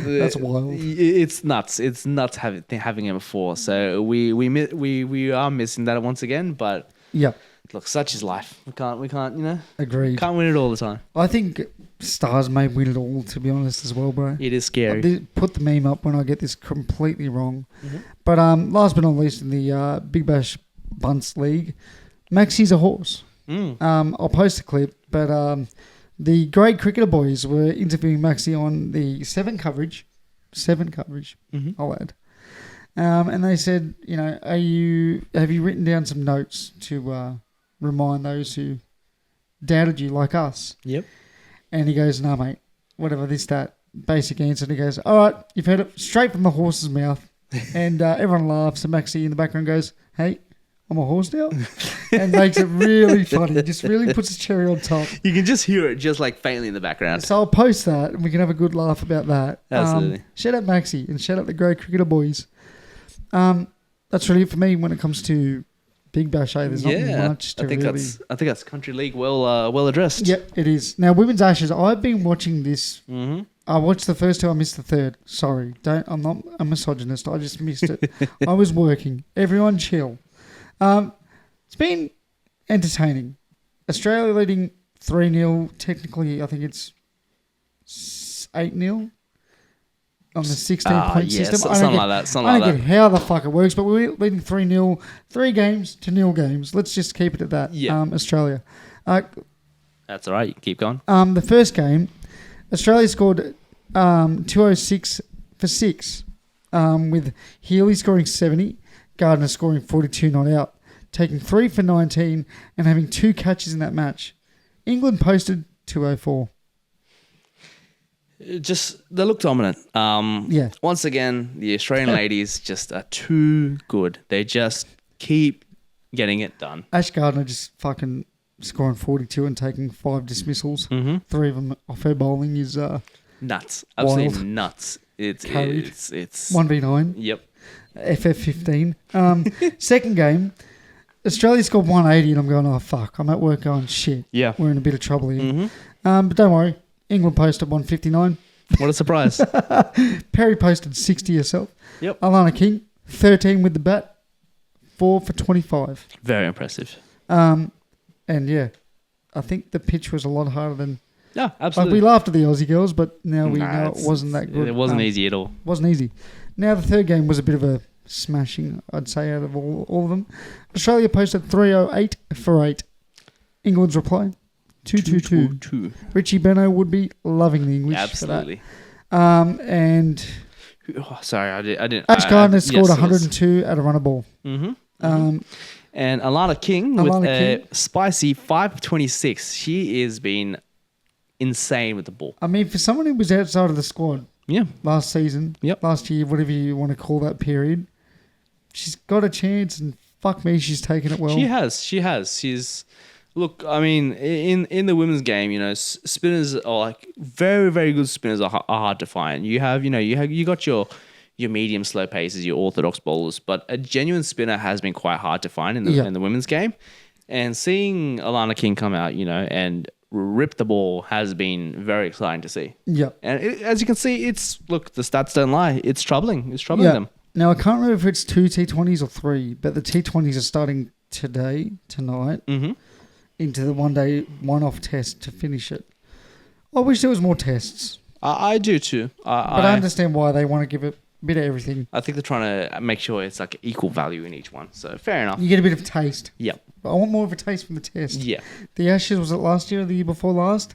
That's wild. It's nuts. It's nuts having him at 4. So we are missing that once again. But yeah, look, such is life. We can't. Agreed. Can't win it all the time. I think Stars may win it all, to be honest, as well, bro. It is scary. Put the meme up when I get this completely wrong. Mm-hmm. But last but not least, in the Big Bash Bunts League, Maxi's a horse. I'll post a clip, but the Great Cricketer Boys were interviewing Maxi on the 7 coverage, I'll add. And they said, have you written down some notes to remind those who doubted you like us? Yep. And he goes, no, mate, whatever, that. Basic answer. And he goes, all right, you've heard it straight from the horse's mouth. And everyone laughs. And Maxi in the background goes, hey, I'm a horse now. And makes it really funny. Just really puts a cherry on top. You can just hear it just like faintly in the background. So I'll post that and we can have a good laugh about that. Absolutely. Shout out Maxi and shout out the Great Cricketer Boys. That's really it for me when it comes to Big Bash. There's not much to I think that's Country League well addressed. Yep, it is. Now, Women's Ashes, I've been watching this. Mm-hmm. I watched the first 2, I missed the third. Sorry, I'm not a misogynist. I just missed it. I was working. Everyone chill. It's been entertaining. Australia leading 3-0. Technically, I think it's 8-0. On the 16-point system. Something like that. I don't get how the fuck it works, but we're leading 3-0, 3 games to 0 games. Let's just keep it at that. Yeah. Australia. That's all right. You can keep going. The first game, Australia scored 206 for 6, with Healy scoring 70, Gardner scoring 42 not out, taking 3 for 19 and having 2 catches in that match. England posted 204. They look dominant. Once again, the Australian ladies just are too good. They just keep getting it done. Ash Gardner just fucking scoring 42 and taking 5 dismissals. Mm-hmm. 3 of them off her bowling is nuts. Absolutely wild. Nuts. It's 1v9. Yep. FF15. Second game, Australia scored 180 and I'm going, oh fuck, I'm at work going, shit. Yeah. We're in a bit of trouble here. Mm-hmm. But don't worry. England posted 159. What a surprise. Perry posted 60 herself. Yep. Alana King, 13 with the bat, 4 for 25. Very impressive. And yeah, I think the pitch was a lot harder than... Yeah, absolutely. Like we laughed at the Aussie girls, but now we know it wasn't that good. It wasn't easy at all. Wasn't easy. Now the third game was a bit of a smashing, I'd say, out of all of them. Australia posted 308 for 8. England's reply... 222. Richie Beno would be loving the English. Absolutely. For that. And sorry, I didn't. Ash Gardner scored 102 at a runner ball. Mm-hmm. And Alana King with a spicy 526. She has been insane with the ball. I mean, for someone who was outside of the squad, last season, last year, whatever you want to call that period, she's got a chance, and fuck me, she's taken it well. She has. Look, I mean, in the women's game, spinners are like very, very good spinners are hard to find. You got your medium slow paces, your orthodox bowlers, but a genuine spinner has been quite hard to find in the women's game. And seeing Alana King come out, and rip the ball has been very exciting to see. Yeah. And as you can see, the stats don't lie. It's troubling. It's troubling them. Now, I can't remember if it's 2 T20s or 3, but the T20s are starting tonight. Mm-hmm. Into the one-off test to finish it. I wish there was more tests. I do too. But I understand why they want to give it a bit of everything. I think they're trying to make sure it's like equal value in each one. So fair enough. You get a bit of taste. Yeah. But I want more of a taste from the test. Yeah. The Ashes, was it last year or the year before last?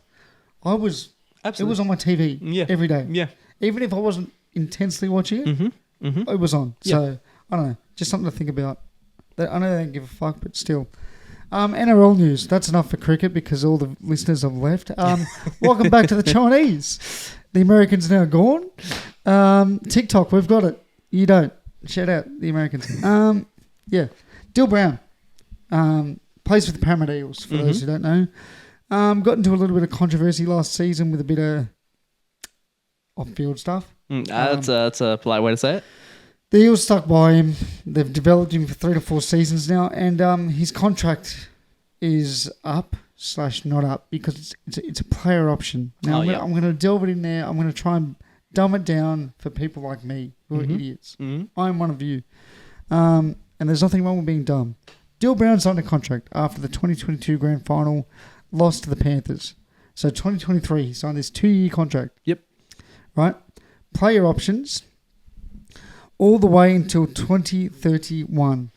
Absolutely. It was on my TV every day. Yeah. Even if I wasn't intensely watching it, it was on. Yeah. So, I don't know. Just something to think about. I know they don't give a fuck, but still. NRL news. That's enough for cricket because all the listeners have left. Welcome back to the Chinese. The Americans now gone. TikTok, we've got it. You don't. Shout out the Americans. Dill Brown. Plays for the Parramatta Eels, for those who don't know. Got into a little bit of controversy last season with a bit of off-field stuff. That's a polite way to say it. The Eels stuck by him. They've developed him for 3 to 4 seasons now, and his contract is up / not up because it's a player option. Now I'm going to delve it in there. I'm going to try and dumb it down for people like me who are idiots. I'm one of you. And there's nothing wrong with being dumb. Dill Brown signed a contract after the 2022 Grand Final loss to the Panthers. So 2023, he signed this 2-year contract. Yep. Right? Player options all the way until 2031.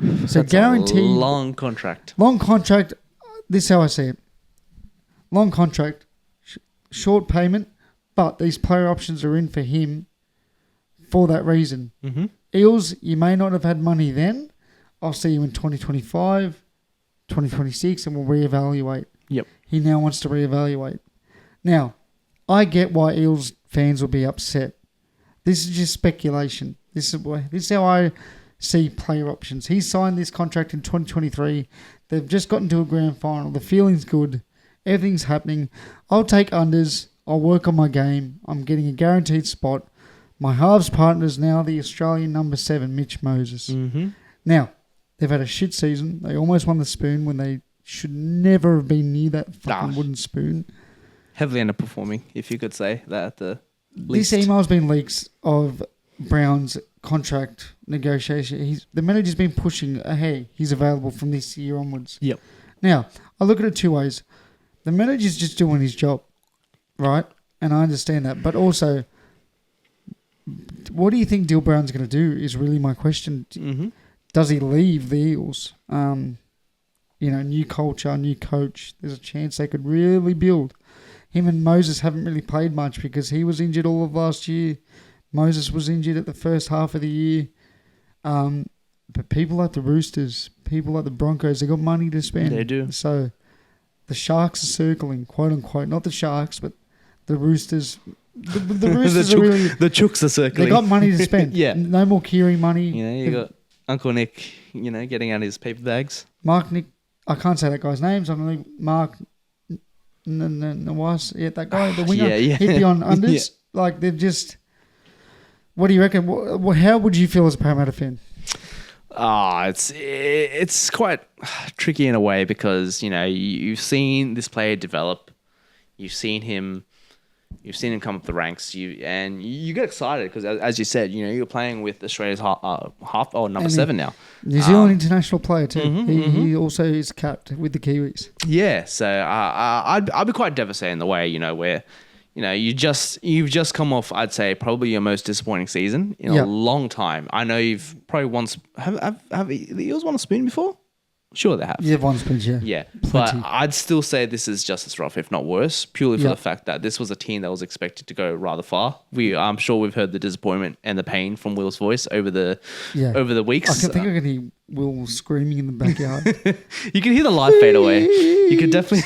So That's guaranteed. A long contract. Long contract. This is how I see it. Long contract, short payment, but these player options are in for him for that reason. Eels, you may not have had money then. I'll see you in 2025, 2026, and we'll reevaluate. Yep. He now wants to reevaluate. Now, I get why Eels fans will be upset. This is just speculation. This is how I see player options. He signed this contract in 2023. They've just gotten to a grand final. The feeling's good. Everything's happening. I'll take unders. I'll work on my game. I'm getting a guaranteed spot. My halves partner's now the Australian number 7, Mitch Moses. Now, they've had a shit season. They almost won the spoon when they should never have been near that fucking wooden spoon. Heavily underperforming, if you could say that at the least. This email's been leaked of Brown's contract negotiation. The manager's been pushing, hey, he's available from this year onwards. Yep. Now, I look at it 2 ways. The manager's just doing his job, right? And I understand that. But also, what do you think Dill Brown's going to do is really my question. Does he leave the Eels? New culture, new coach. There's a chance they could really build. Him and Moses haven't really played much because he was injured all of last year. Moses was injured at the first half of the year. But people like the Roosters, people like the Broncos, they got money to spend. They do. So the Sharks are circling, quote unquote. Not the Sharks, but the Roosters. The Roosters are really... The Chooks are circling. They got money to spend. Yeah. No more Keary money. You got Uncle Nick, getting out his paper bags. Mark Nick... I can't say that guy's name, so I'm going to Mark... Nawaz, that guy, the winger, he'd be on unders. Like, they've just... What do you reckon? How would you feel as a Parramatta fan? It's quite tricky in a way because, you've seen this player develop. You've seen him come up the ranks. You get excited because, as you said, you're playing with Australia's number 7 now. New Zealand international player too. He also is capped with the Kiwis. Yeah, so I'd be quite devastated in the way where you've just come off, I'd say, probably your most disappointing season in a long time. I know you've probably once have the Eels won a spoon before? Sure they have. Yeah, one spoon, yeah. Yeah, Plenty. but I'd still say this is just as rough, if not worse, purely for the fact that this was a team that was expected to go rather far. I'm sure we've heard the disappointment and the pain from Will's voice over the weeks. I think I can hear Will screaming in the backyard. You can hear the live fade away. You can definitely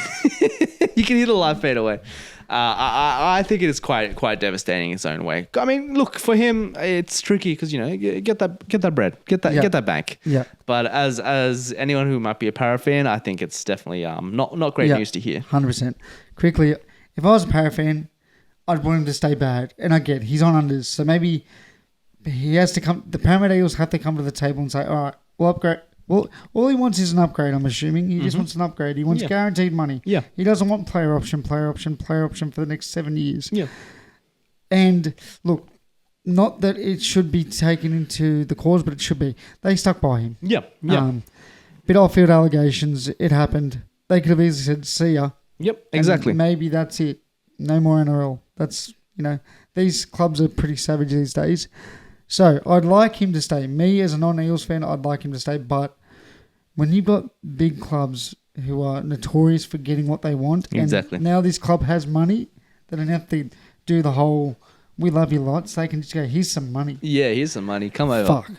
you can hear the live fade away. I think it is quite devastating in its own way. I mean, look, for him, it's tricky because get that bread, get that bank. Yeah. But as anyone who might be a Para fan, I think it's definitely not great news to hear. 100%. Quickly, if I was a Para fan, I'd want him to stay bad, and I get he's on unders, so maybe he has to come. The Parramatta Eels have to come to the table and say, all right, we'll upgrade. Well, all he wants is an upgrade, I'm assuming. He just wants an upgrade. He wants guaranteed money. Yeah. He doesn't want player option for the next 7 years. Yeah. And look, not that it should be taken into the cause, but it should be. They stuck by him. Yeah. Yeah. Bit off-field allegations. It happened. They could have easily said, see ya. Yep, exactly. And maybe that's it. No more NRL. That's, these clubs are pretty savage these days. So, I'd like him to stay. Me, as a non-Eels fan, I'd like him to stay. But when you've got big clubs who are notorious for getting what they want, exactly. And now this club has money, they don't have to do the whole, we love you lots. They can just go, here's some money. Yeah, here's some money. Come over. Fuck.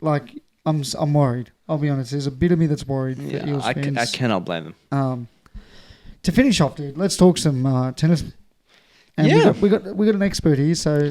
Like, I'm worried. I'll be honest. There's a bit of me that's worried for Eels fans. I cannot blame them. To finish off, dude, let's talk some tennis. And we got an expert here, so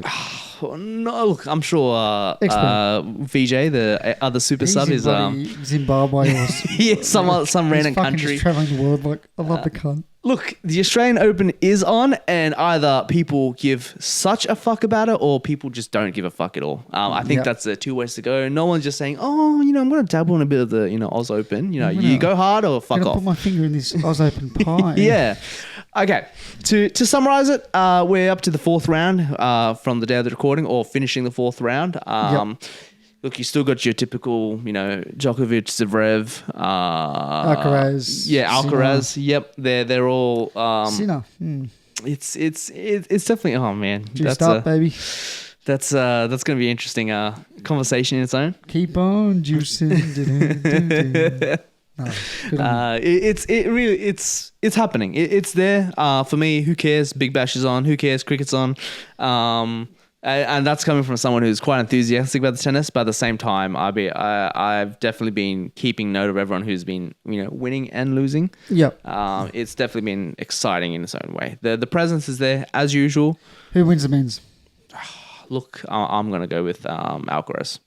No, look, I'm sure VJ, the other super He's sub, in is bloody Zimbabwe or yeah, some random he's fucking country. just traveling the world. Like, I love the cunt. Look, the Australian Open is on, and either people give such a fuck about it, or people just don't give a fuck at all. I think that's the two ways to go. No one's just saying, "Oh, I'm going to dabble in a bit of the, Oz Open." You go hard or fuck I'm gonna off. put my finger in this Oz Open pie. Yeah. Okay. To summarize it, we're up to the fourth round from the day of the recording, or finishing the fourth round. Look, you still got your typical, Djokovic, Zverev, Alcaraz. Yeah, Alcaraz. Sinner. Yep, they're all. Sinner. It's definitely. Oh man, Juiced up, baby. That's gonna be an interesting conversation in its own. Keep on juicing. It's happening. It's there. For me, who cares? Big Bash is on. Who cares? Cricket's on. And that's coming from someone who's quite enthusiastic about the tennis, but at the same time, I've definitely been keeping note of everyone who's been winning and losing. Yep. It's definitely been exciting in its own way. The presence is there as usual. Who wins the men's? Look, I'm gonna go with Alcaraz.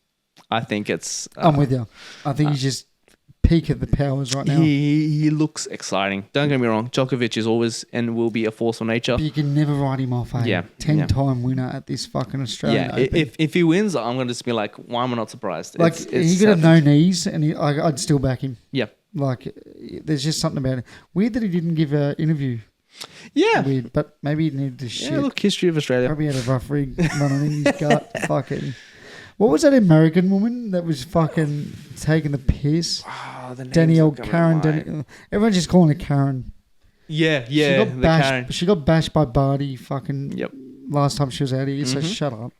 I think it's. I'm with you. I think he's just peak of the powers right now. He looks exciting. Don't get me wrong. Djokovic is always and will be a force of nature. But you can never write him off. 10-time winner at this fucking Australian Open. If he wins, I'm going to just be like, why am I not surprised? Like, he could have no knees, and I'd still back him. Yeah. Like, there's just something about it. Weird that he didn't give an interview. Yeah. Weird, but maybe he needed to shit. Yeah, look, history of Australia. Probably had a rough rig running in his gut. Fucking. What was that American woman that was fucking taking the piss? Oh, the Danielle Karen. Everyone's just calling her Karen. Yeah. She got bashed by Barty fucking last time she was out here, so shut up.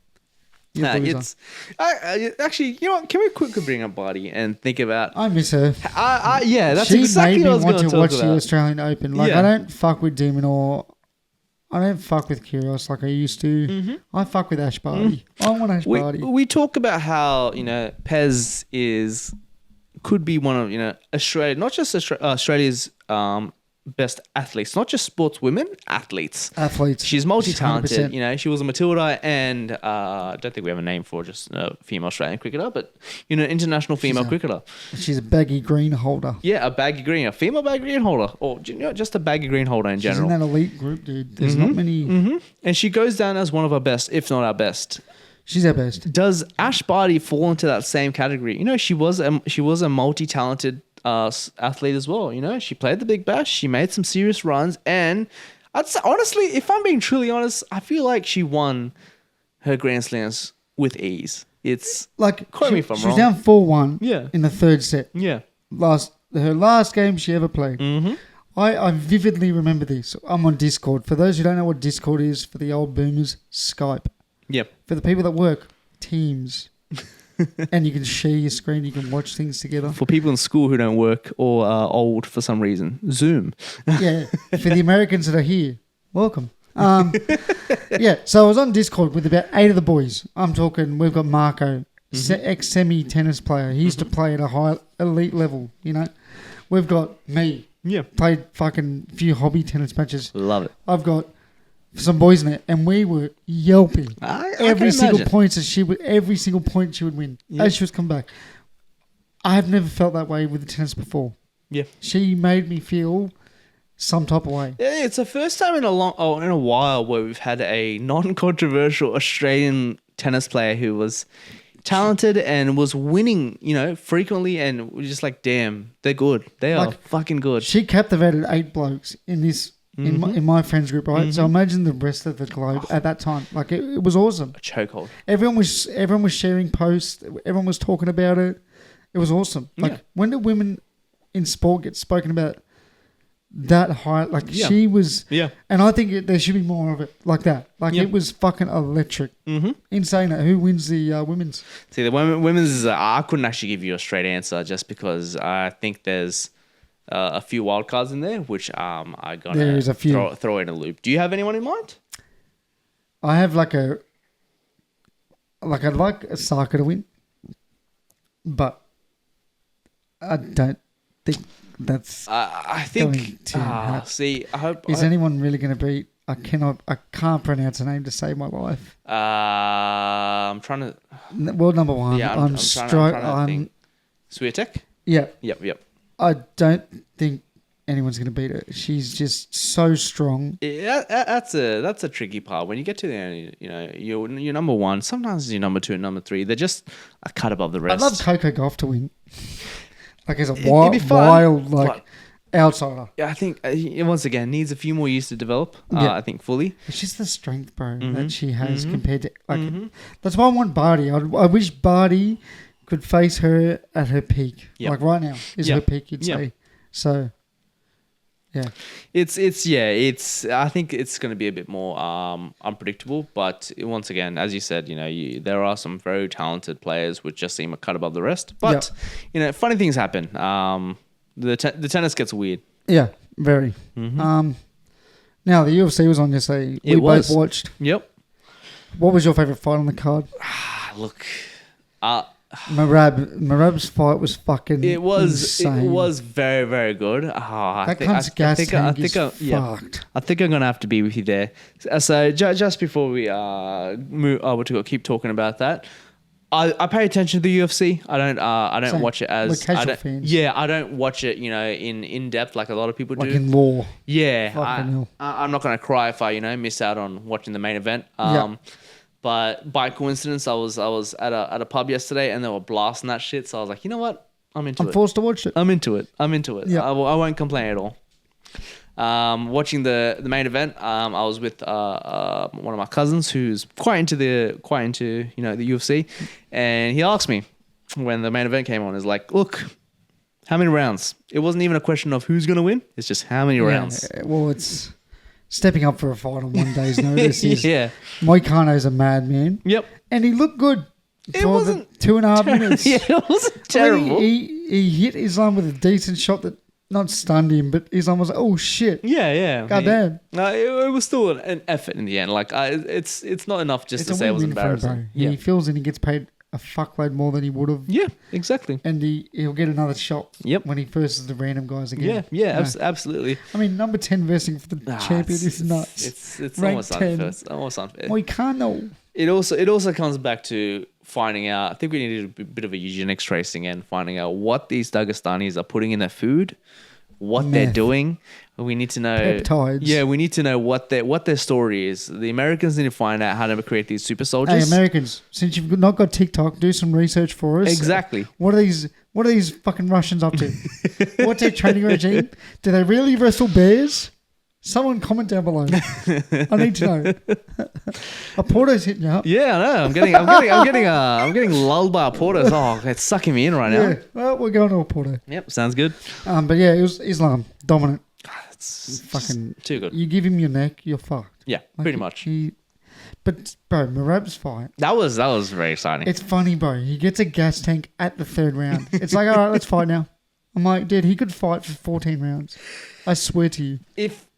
Actually, you know what? Can we quickly bring up Barty and think about... I miss her. That's exactly what I was going to talk about. She made me want to watch the Australian Open. Like, I don't fuck with Demonor. I don't fuck with Kyrgios like I used to. Mm-hmm. I fuck with Ash Barty. I want Ash Barty. We talk about how, Pez could be one of, Australia, not just Australia's best athletes, not just sportswomen, athletes. She's multi-talented. 100%. She was a Matilda, and I don't think we have a name for just a female Australian cricketer, but international female cricketer. She's a baggy green holder. Yeah, a female baggy green holder, or just a baggy green holder in general. She's in that elite group, dude. There's not many. Mm-hmm. And she goes down as one of our best, if not our best. She's our best. Does Ash Barty fall into that same category? She was a multi-talented athlete as well. She played the Big Bash. She made some serious runs, and I'd say, honestly, if I'm being truly honest, I feel like she won her Grand Slams with ease. It's like, quote me if I'm wrong. She was down 4-1 in the third set. Yeah. Her last game she ever played. Mm-hmm. I vividly remember this. I'm on Discord. For those who don't know what Discord is, for the old boomers, Skype. Yep. For the people that work, Teams. And you can share your screen. You can watch things together. For people in school who don't work or are old for some reason, Zoom. Yeah. For the Americans that are here, welcome. So I was on Discord with about 8 of the boys. I'm talking, we've got Marco, ex-semi tennis player. He used to play at a high elite level, We've got me. Yeah. Played fucking few hobby tennis matches. Love it. I've got some boys in it, and we were yelping every single point she would win as she was coming back. I have never felt that way with the tennis before. Yeah, she made me feel some type of way. Yeah, it's the first time in a while where we've had a non-controversial Australian tennis player who was talented and was winning, frequently, and we're just like, damn, they're good. They are fucking good. She captivated 8 blokes in this. In my friends group, right? Mm-hmm. So imagine the rest of the globe at that time. Like, it was awesome. A chokehold. Everyone was sharing posts. Everyone was talking about it. It was awesome. Like, when do women in sport get spoken about that high? Like, she was. Yeah. And I think there should be more of it like that. Like, it was fucking electric. Mm-hmm. Insane. Who wins the women's? See, the women's is. I couldn't actually give you a straight answer just because I think there's a few wild cards in there, which I'm gonna throw in a loop. Do you have anyone in mind? I have I'd like Osaka to win, but I don't think that's. I think. I hope. Is anyone really going to beat I can't pronounce her name to save my life. I'm trying to. World number one. Yeah, I'm trying to think. Swiatek? Yeah. Yep. I don't think anyone's going to beat her. She's just so strong. Yeah, that's a tricky part. When you get to the end, you're number one. Sometimes you're number two and number three. They're just a cut above the rest. I'd love Coco Gauff to win. Like as a It'd be fun, wild outsider. Yeah, I think once again needs a few more years to develop. I think fully. It's just the strength, bro, that she has compared to that's why I want Barty. I wish Barty could face her at her peak. Yep. Like right now is her peak, you'd say. So, yeah. It's I think it's going to be a bit more unpredictable, but once again, as you said, there are some very talented players which just seem a cut above the rest. But funny things happen. The tennis gets weird. Yeah, very. Now the UFC was on yesterday. We both watched. Yep. What was your favorite fight on the card? Look, Marab's fight was fucking insane. It was very, very good. That cunt's gas tank is fucked. I think I'm gonna have to be with you there. So just before we move, to keep talking about that. I pay attention to the UFC. I don't Same. watch it as casual fans. Yeah, I don't watch it. In depth like a lot of people do. Like in law. Yeah, I'm not gonna cry if I miss out on watching the main event. But by coincidence, I was at a pub yesterday and they were blasting that shit. So I was like, you know what? I'm forced to watch it. I'm into it. Yeah. I won't complain at all. Watching the main event, I was with one of my cousins who's quite into the UFC, and he asked me when the main event came on, is like, look, how many rounds? It wasn't even a question of who's gonna win. It's just how many rounds. Well, it's stepping up for a fight on one day's notice. Yeah. Moicano's a madman. Yep. And he looked good. It wasn't 2.5 minutes. Yeah, it wasn't terrible. He hit Islam with a decent shot that not stunned him, but Islam was like, oh shit. Yeah. God damn. It was still an effort in the end. Like it's not enough just to say it was embarrassing. He feels and he gets paid a fuckload more than he would have. Yeah, exactly. And he'll get another shot. Yep. When he faces the random guys again. Yeah, absolutely. I mean, number 10 versing for the champion is nuts. It's almost unfair. It's almost unfair. Moicano. It also comes back to finding out. I think we need a bit of a eugenics tracing and finding out what these Dagestanis are putting in their food, what they're doing. We need to know peptides. Yeah, we need to know what their story is. The Americans need to find out how to create these super soldiers. Hey, Americans, since you've not got TikTok, do some research for us. Exactly. What are these fucking Russians up to? What's their training regime? Do they really wrestle bears? Someone comment down below. I need to know. A Porto's hitting you up. Yeah, I know. I'm getting lulled by a Porto. Oh, it's sucking me in right now. Yeah. Well, we're going to a Porto. Yep, sounds good. But yeah, it was Islam dominant. It's fucking too good. You give him your neck, you're fucked. Yeah, pretty much. But bro, Marab's fight. That was very exciting. It's funny, bro. He gets a gas tank at the third round. It's like, all right, let's fight now. I'm like, dude, he could fight for 14 rounds. I swear to you.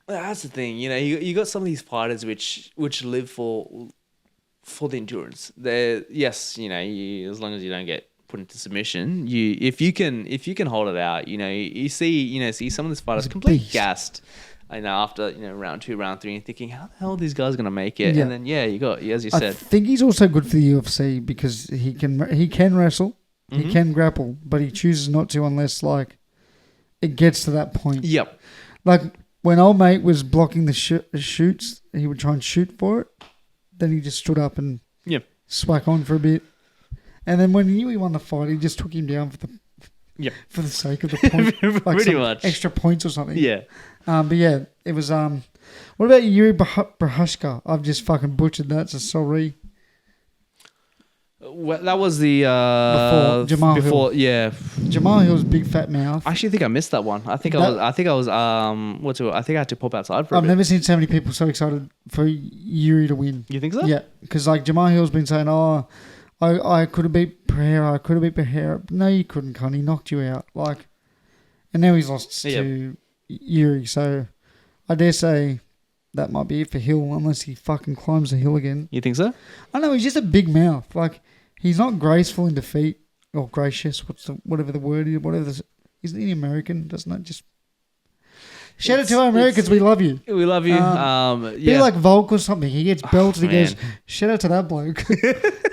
That's the thing, you got some of these fighters which live for the endurance. They're as long as you don't get put into submission, if you can hold it out, you see some of these fighters completely gassed. After round 2, round 3, and thinking, how the hell are these guys gonna make it? Yeah. And then you got, as you said, I think he's also good for the UFC because he can wrestle, he can grapple, but he chooses not to unless it gets to that point. Yep. Like when old mate was blocking the shoots, he would try and shoot for it. Then he just stood up and swack on for a bit. And then when he knew he won the fight, he just took him down for the sake of the point, pretty much extra points or something. Yeah. But yeah, it was. What about Yuri Prochazka? I've just fucking butchered that. So sorry. Well, that was the before Jamal Hill. Yeah, Jamal Hill's big fat mouth. I actually think I missed that one. I think I had to pop outside for a I've bit. never seen so many people so excited for Yuri to win. You think so? Yeah, because Jamal Hill's been saying, "Oh, I could have beat Pereira. I could have beat Pereira." No, you couldn't, cunt. He knocked you out. And now he's lost to Yuri. So I dare say that might be it for Hill, unless he fucking climbs the hill again. You think so? I know he's just a big mouth. He's not graceful in defeat or gracious. Whatever the word is? Isn't he American? Doesn't it just? Shout out to our Americans. We love you. We love you. Be like Volk or something. He gets belted. He goes, shout out to that bloke.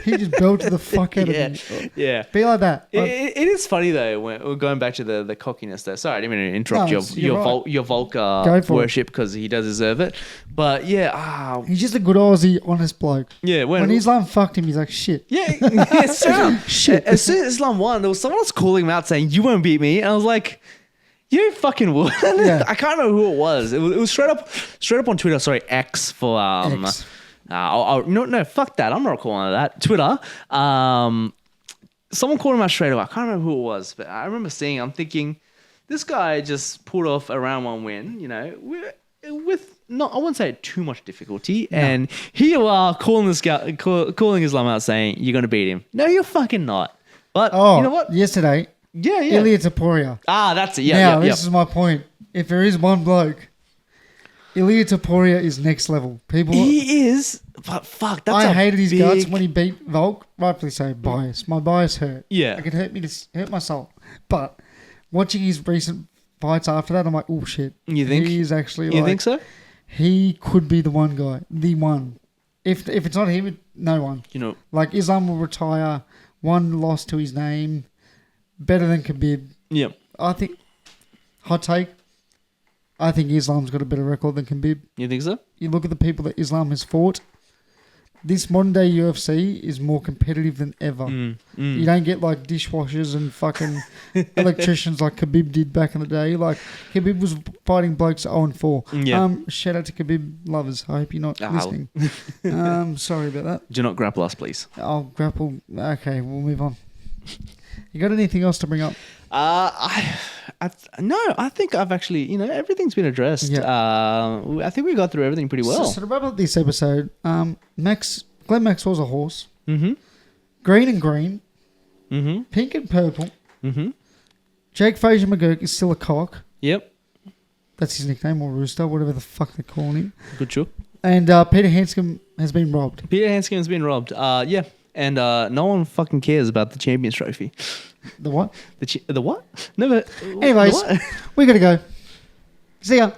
He just belted the fuck out of me. Yeah. Be like that. It is funny though. When we're going back to the cockiness there. Sorry, I didn't mean to interrupt your Volk worship because he does deserve it. But yeah, he's just a good Aussie, honest bloke. Yeah. When Islam fucked him, he's like shit. Yeah. Shit. As soon as Islam won, there was someone else calling him out saying, "You won't beat me," and I was like, "You fucking would." Yeah. I can't remember who it was. It was straight up on Twitter. Sorry, X for X. No, fuck that. I'm not calling it that. Twitter. Someone called him out straight away. I can't remember who it was, but I remember seeing. I'm thinking, this guy just pulled off a round one win. You know, with not, I wouldn't say too much difficulty. No. And here you are calling this guy, calling Islam out, saying you're going to beat him. No, you're fucking not. But you know what? Yesterday. Yeah. Ilya Taporia. That's it. Yeah. This is my point. If there is one bloke, Ilya Taporia is next level. He is, but fuck, I hated his guts when he beat Volk. Rightfully so, bias. My bias hurt. Yeah. It could hurt my soul. But watching his recent fights after that, I'm like, oh shit. You think? He is actually You think so? He could be the one guy. The one. If it's not him, no one. You know. Like Islam will retire, one loss to his name. Better than Khabib. Yeah. I think, hot take, I think Islam's got a better record than Khabib. You think so? You look at the people that Islam has fought. This modern day UFC is more competitive than ever. You don't get like dishwashers and fucking electricians like Khabib did back in the day. Like Khabib was fighting blokes 0-4. Yeah. Shout out to Khabib lovers. I hope you're not listening. Sorry about that. Do not grapple us, please. I'll grapple. Okay, we'll move on. You got anything else to bring up? No, I think I've actually, everything's been addressed. Yeah. I think we got through everything pretty well. So to wrap up this episode, Glenn Maxwell's a horse. Mm-hmm. Green and green. Mm-hmm. Pink and purple. Mm-hmm. Jake Fraser McGurk is still a cock. Yep. That's his nickname, or rooster, whatever the fuck they're calling him. Good show. And Peter Hanscom has been robbed. Peter Hanscom has been robbed. Yeah. And no one fucking cares about the Champions Trophy. The what? The what? Never. Anyways, we got to go. See ya.